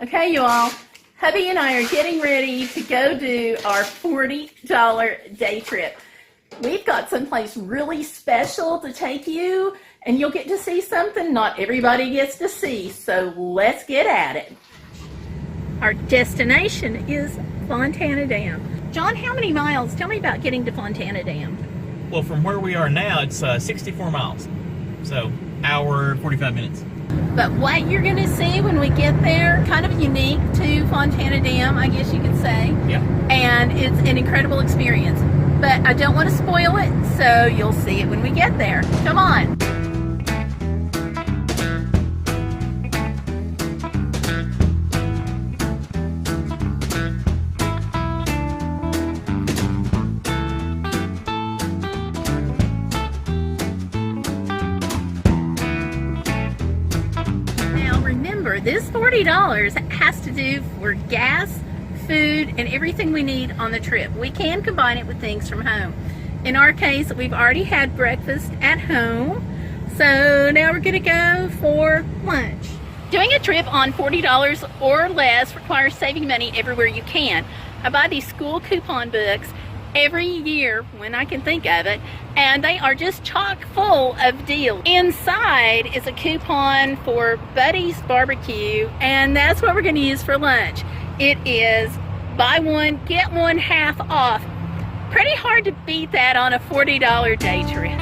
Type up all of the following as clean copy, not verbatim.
Okay, you all, hubby and I are getting ready to go do our $40 day trip. We've got someplace really special to take you, and you'll get to see something not everybody gets to see, so let's get at it. Our destination is Fontana Dam. John, how many miles? Tell me about getting to Fontana Dam. Well, from where we are now, it's 64 miles, so hour, 45 minutes. But what you're going to see when we get there, kind of unique to Fontana Dam, I guess you could say. Yeah. And it's an incredible experience. But I don't want to spoil it, so you'll see it when we get there. Come on. This $40 has to do for gas, food, and everything we need on the trip. We can combine it with things from home. In our case, we've already had breakfast at home, so now we're gonna go for lunch. Doing a trip on $40 or less requires saving money everywhere you can. I buy these school coupon books every year when I can think of it, and they are just chock full of deals. Inside is a coupon for Buddy's Barbecue, and that's what we're going to use for lunch. It is buy one, get one half off. Pretty hard to beat that on a $40 day trip.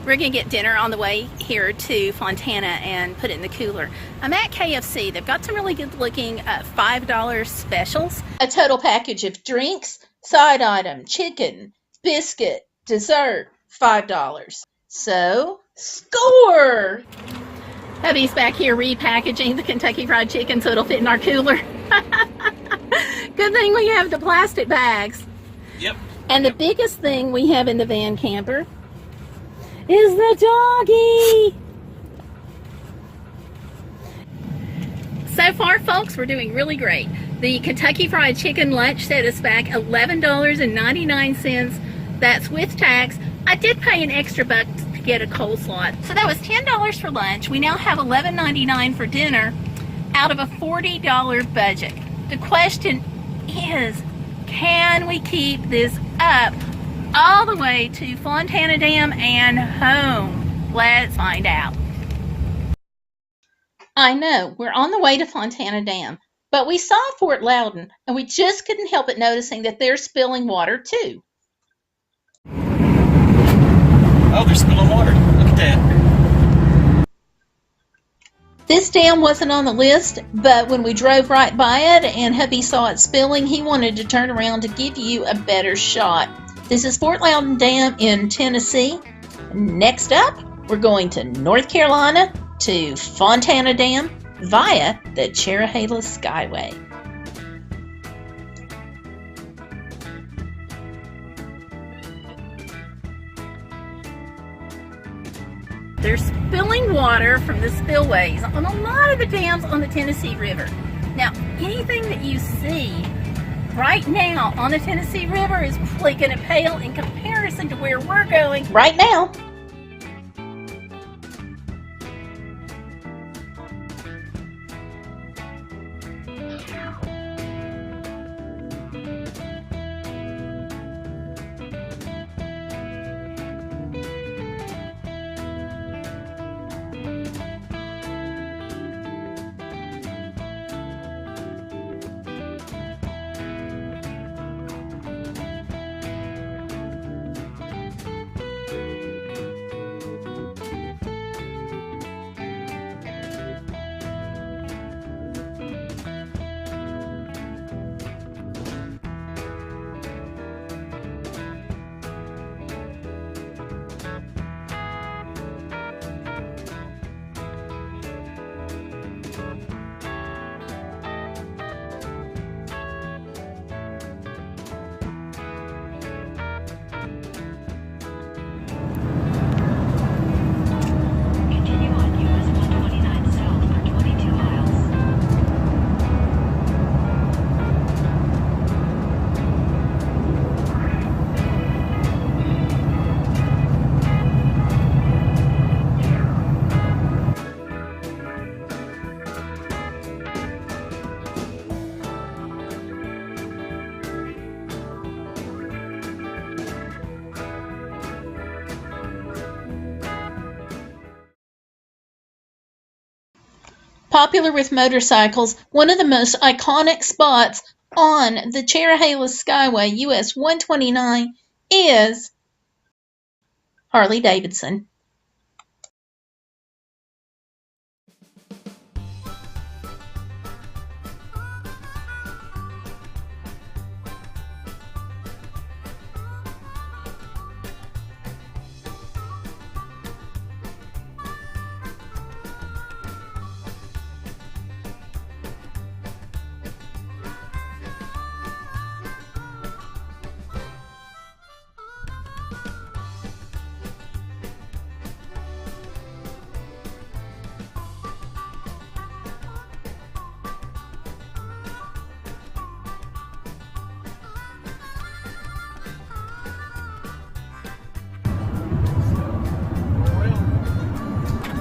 We're gonna get dinner on the way here to Fontana and put it in the cooler. I'm at KFC. They've got some really good looking $5 specials. A total package of drinks, side item, chicken, biscuit, dessert, $5. So, score! Hubby's back here repackaging the Kentucky Fried Chicken so it'll fit in our cooler. Good thing we have the plastic bags. Yep. And the biggest thing we have in the van camper is the doggy. So far, folks, we're doing really great. The Kentucky Fried Chicken lunch set us back $11.99. That's with tax. I did pay an extra buck to get a coleslaw. So that was $10 for lunch. We now have $11.99 for dinner out of a $40 budget. The question is, can we keep this up all the way to Fontana Dam and home? Let's find out. I know, we're on the way to Fontana Dam, but we saw Fort Loudon, and we just couldn't help but noticing that they're spilling water too. Oh, they're spilling water. Look at that. This dam wasn't on the list, but when we drove right by it and hubby saw it spilling, he wanted to turn around to give you a better shot. This is Fort Loudon Dam in Tennessee. Next up, we're going to North Carolina to Fontana Dam via the Cherohala Skyway. They're spilling water from the spillways on a lot of the dams on the Tennessee River. Now, anything that you see right now on the Tennessee River is probably going to pale in comparison to where we're going right now. Popular with motorcycles, one of the most iconic spots on the Cherohala Skyway US 129 is Harley-Davidson.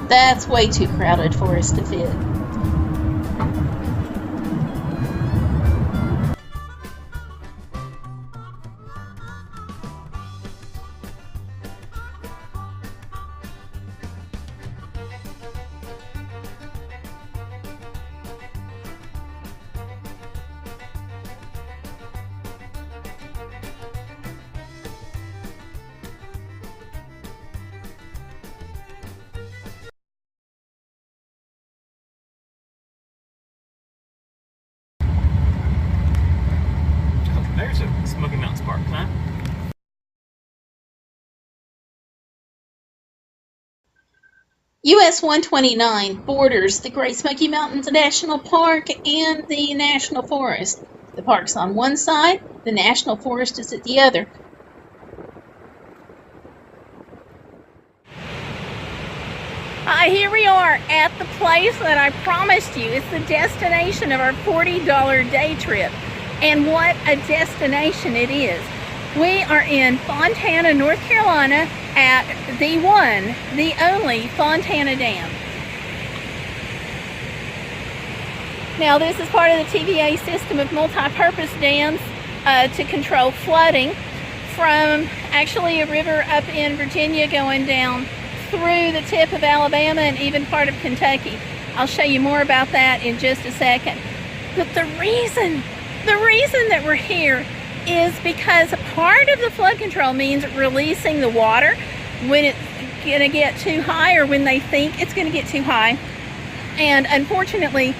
That's way too crowded for us to fit. There's a Smoky Mountain Spark, huh? US 129 borders the Great Smoky Mountains National Park and the National Forest. The park's on one side, the National Forest is at the other. Here we are at the place that I promised you. It's the destination of our $40 day trip. And what a destination it is. We are in Fontana, North Carolina at the one, the only Fontana Dam. Now this is part of the TVA system of multi-purpose dams to control flooding from actually a river up in Virginia going down through the tip of Alabama and even part of Kentucky. I'll show you more about that in just a second. But the reason that we're here is because a part of the flood control means releasing the water when it's going to get too high or when they think it's going to get too high. And unfortunately,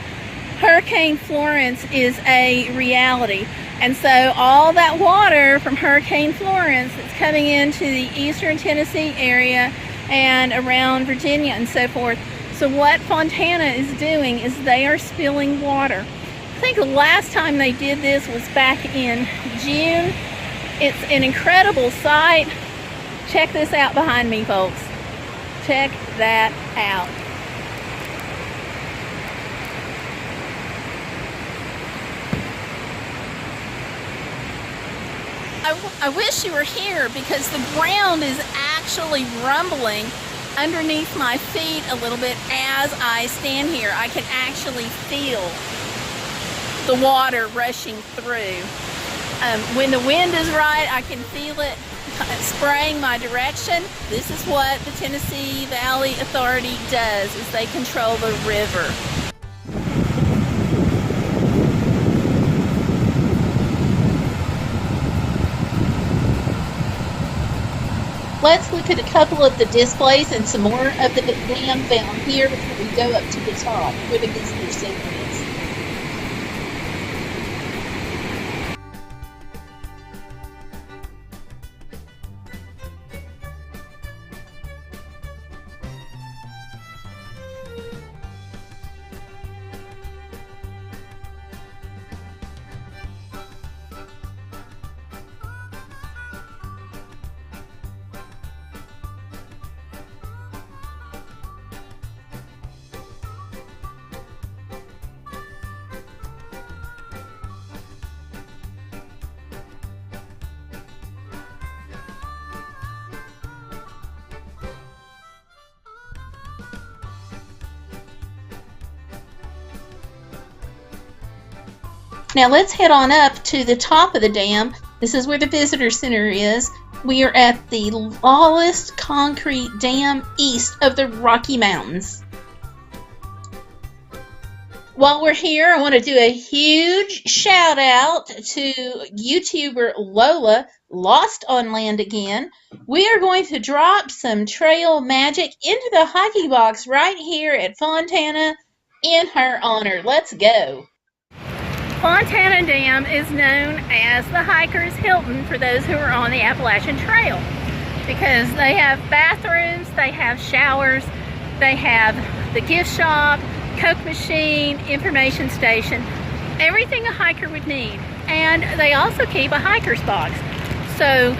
Hurricane Florence is a reality. And so all that water from Hurricane Florence that's coming into the eastern Tennessee area and around Virginia and so forth. So what Fontana is doing is they are spilling water. I think the last time they did this was back in June. It's an incredible sight. Check this out behind me, folks. Check that out. I wish you were here because the ground is actually rumbling underneath my feet a little bit as I stand here. I can actually feel the water rushing through. When the wind is right, I can feel it spraying my direction. This is what the Tennessee Valley Authority does, is they control the river. Let's look at a couple of the displays and some more of the dam down here before we go up to the top where the visitor center is. Now let's head on up to the top of the dam. This is where the visitor center is. We are at the tallest concrete dam east of the Rocky Mountains. While we're here, I want to do a huge shout out to YouTuber Lola, Lost on Land Again. We are going to drop some trail magic into the hiking box right here at Fontana in her honor. Let's go. Fontana Dam is known as the hiker's Hilton for those who are on the Appalachian Trail because they have bathrooms, they have showers, they have the gift shop, Coke machine, information station, everything a hiker would need. And they also keep a hiker's box. So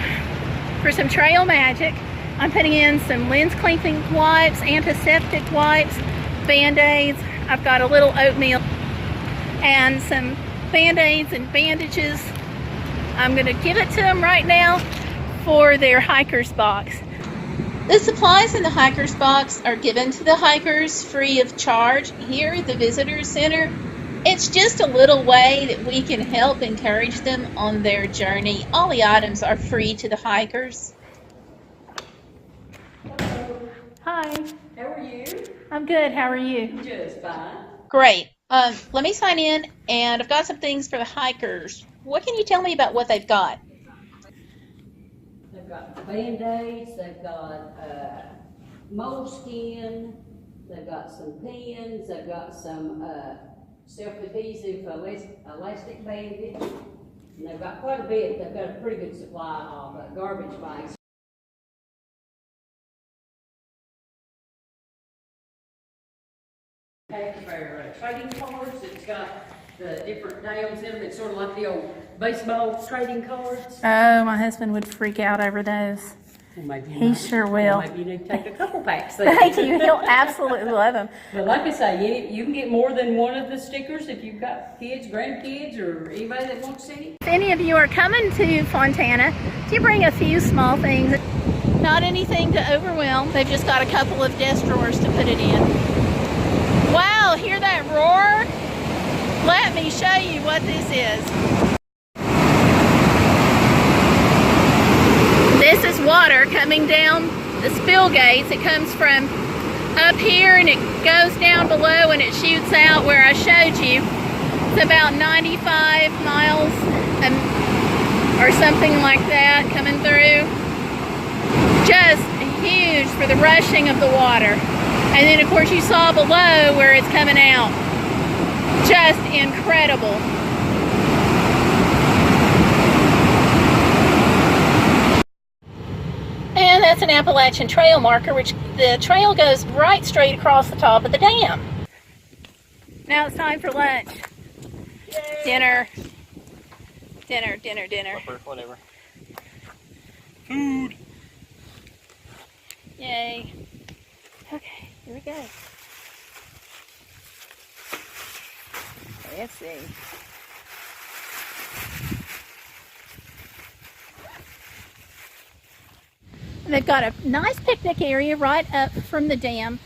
for some trail magic, I'm putting in some lens cleansing wipes, antiseptic wipes, Band-Aids. I've got a little oatmeal and some Band-Aids and bandages. I'm going to give it to them right now for their hiker's box. The supplies in the hiker's box are given to the hikers free of charge here at the Visitor Center. It's just a little way that we can help encourage them on their journey. All the items are free to the hikers. Hello. Hi. How are you? I'm good. How are you? Just fine. Great. Let me sign in, and I've got some things for the hikers. What can you tell me about what they've got? They've got Band-Aids, they've got moleskin, they've got some pins, they've got some self-adhesive elastic bandage, and they've got quite a bit. They've got a pretty good supply of garbage bags. Pack of our trading cards. It's got the different nails in them. It's sort of like the old baseball trading cards. Oh, my husband would freak out over those. Well, maybe He sure will. Maybe you need to take a couple packs. Then. Thank you. He'll absolutely love them. But like I say, you can get more than one of the stickers if you've got kids, grandkids, or anybody that wants to see it. If any of you are coming to Fontana, do bring a few small things. Not anything to overwhelm. They've just got a couple of desk drawers to put it in. Wow, hear that roar? Let me show you what this is. This is water coming down the spill gates. It comes from up here and it goes down below and it shoots out where I showed you. It's about 95 miles or something like that coming through. Just huge for the rushing of the water. And then of course you saw below where it's coming out. Just incredible. And that's an Appalachian Trail marker, which the trail goes right straight across the top of the dam. Now it's time for lunch. Yay. Dinner. Whatever. Food. Yay. Okay, here we go. Let's see. They've got a nice picnic area right up from the dam.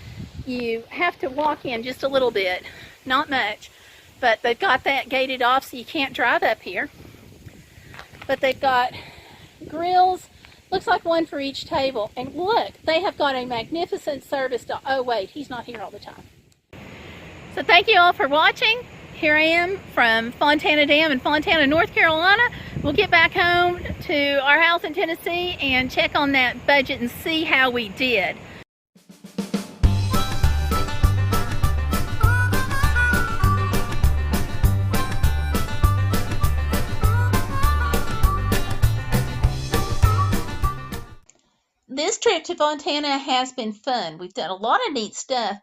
You have to walk in just a little bit, not much, but they've got that gated off so you can't drive up here. But they've got grills, looks like one for each table. And look, they have got a magnificent service dog. Oh wait, he's not here all the time. So thank you all for watching. Here I am from Fontana Dam in Fontana, North Carolina. We'll get back home to our house in Tennessee and check on that budget and see how we did. This trip to Fontana has been fun. We've done a lot of neat stuff,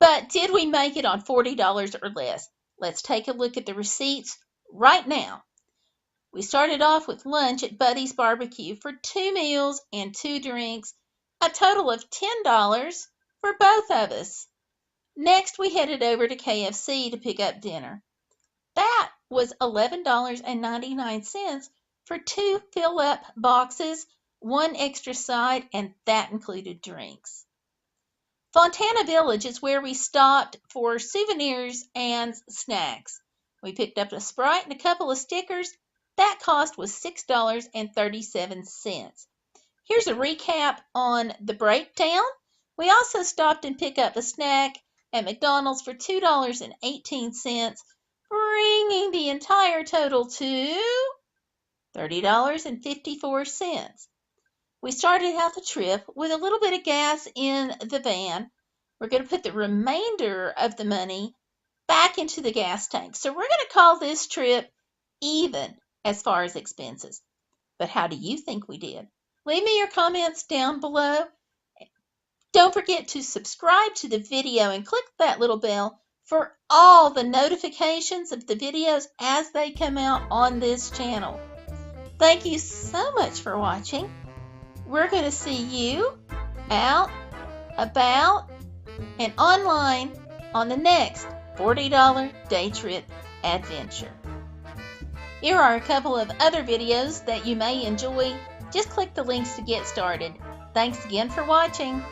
but did we make it on $40 or less? Let's take a look at the receipts right now. We started off with lunch at Buddy's Barbecue for 2 meals and 2 drinks, a total of $10 for both of us. Next, we headed over to KFC to pick up dinner. That was $11.99 for 2 fill-up boxes, 1 extra side, and that included drinks. Fontana Village is where we stopped for souvenirs and snacks. We picked up a Sprite and a couple of stickers. That cost was $6.37. Here's a recap on the breakdown. We also stopped and picked up a snack at McDonald's for $2.18, bringing the entire total to $30.54. We started out the trip with a little bit of gas in the van. We're going to put the remainder of the money back into the gas tank. So we're going to call this trip even as far as expenses. But how do you think we did? Leave me your comments down below. Don't forget to subscribe to the video and click that little bell for all the notifications of the videos as they come out on this channel. Thank you so much for watching. We're going to see you out, about, and online on the next $40 day trip adventure. Here are a couple of other videos that you may enjoy. Just click the links to get started. Thanks again for watching.